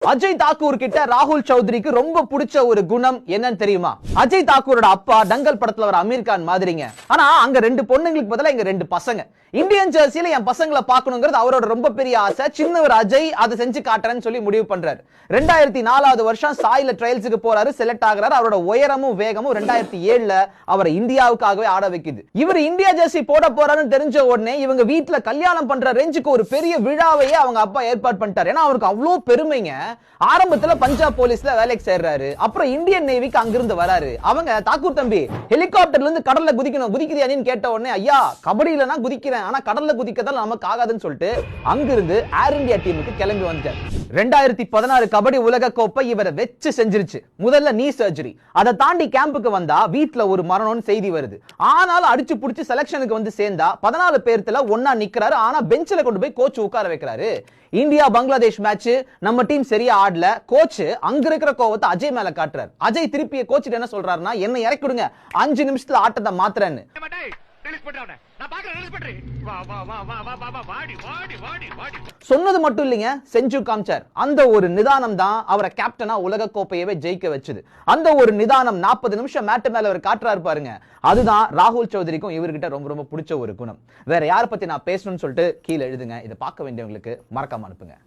அஜய் தாக்கூர் கிட்ட ராகுல் சௌத்ரிக்கு ரொம்ப பிடிச்ச ஒரு குணம் என்னன்னு தெரியுமா? அஜய் தாக்கூரோட அப்பா டங்கல் படத்துல வர அமீர் கான் மாதிரிங்க. ஆனா அங்க ரெண்டு பொண்ணுங்களுக்கு பதிலா இங்க ரெண்டு பசங்க. இந்தியன் ஜெர்சியில என் பசங்களை பார்க்கணுங்கிறது அவரோட ரொம்ப பெரிய ஆசை. சின்னவர் அஜய் அதை செஞ்சு காட்டுறேன்னு சொல்லி முடிவு பண்றாரு. 2004 வருஷம் சாயில ட்ரையல்ஸுக்கு போறாரு, செலக்ட் ஆகிறாரு. அவரோட உயரமும் வேகமும் 2007 அவரை இந்தியாவுக்காகவே ஆட வைக்குது. இவர் இந்தியா ஜெர்சி போட போறாருன்னு தெரிஞ்ச உடனே இவங்க வீட்டுல கல்யாணம் பண்ற ரேஞ்சுக்கு ஒரு பெரிய விழாவையே அவங்க அப்பா ஏற்பாடு பண்ணிட்டாரு. ஏன்னா அவருக்கு அவ்வளவு பெருமைங்க. ஆரம்பத்துல பஞ்சாப் போலீஸ்ல வேலைக்கு சேர்றாரு. அப்புறம் இந்தியன் நேவிக்கு அங்கிருந்து வராரு. அவங்க தாக்கூர் தம்பி ஹெலிகாப்டர்ல இருந்து கடல்ல குதிக்கணும், குதிக்கிறியான்னு கேட்ட உடனே ஐயா கபடியிலனா குதிக்கிறேன், ஆனா கடல்ல குதிக்கதால நமக்கு ஆகாதுன்னு சொல்லிட்டு அங்கிருந்து ஏர் இந்தியா டீமுக்கு கிளம்பி வந்தார். 2016 கபடி உலக கோப்பை இவரை வெச்சு செஞ்சிருச்சு. முதல்ல நீ சர்ஜரி, அதை தாண்டி கேம்புக்கு வந்தா வீட்டுல ஒரு மரணம்னு செய்தி வருது. ஆனாலும் அடிச்சு புடிச்சு செலக்ஷனுக்கு வந்து சேர்ந்தா 14 பேர்த்துல ஒன்னா நிக்கிறாரு. ஆனா பெஞ்சில கொண்டு போய் கோச் உட்கார வைக்கிறாரு. இந்தியா பங்களாதேஷ் மேட்ச் நம்ம டீம் சரியா ஆடல. கோச் அங்க இருக்கிற கோவத்தை அஜய் மேல காட்டுறாரு. அஜய் திருப்பி கோச் என்ன சொல்றாருன்னா, என்ன இறக்கி விடுங்க, 5 நிமிஷத்துல ஆட்டத்தை மாத்துறேன்னு. சொன்னது மட்டும் இல்லைங்க, செஞ்சு காமிச்சார். அந்த ஒரு நிதானம் தான் அவரை கேப்டனா உலக கோப்பையவே ஜெயிக்க வச்சது. அந்த ஒரு நிதானம் 40 நிமிஷம் மேட்டு மேல அவர் காட்டுறாரு பாருங்க. அதுதான் ராகுல் சௌத்ரிக்கும் இவர்கிட்ட ரொம்ப ரொம்ப பிடிச்ச ஒரு குணம். வேற யாரை பத்தி நான் பேசணும்னு சொல்லிட்டு கீழே எழுதுங்க. இதை பார்க்க வேண்டியவங்களுக்கு மறக்காம அனுப்புங்க.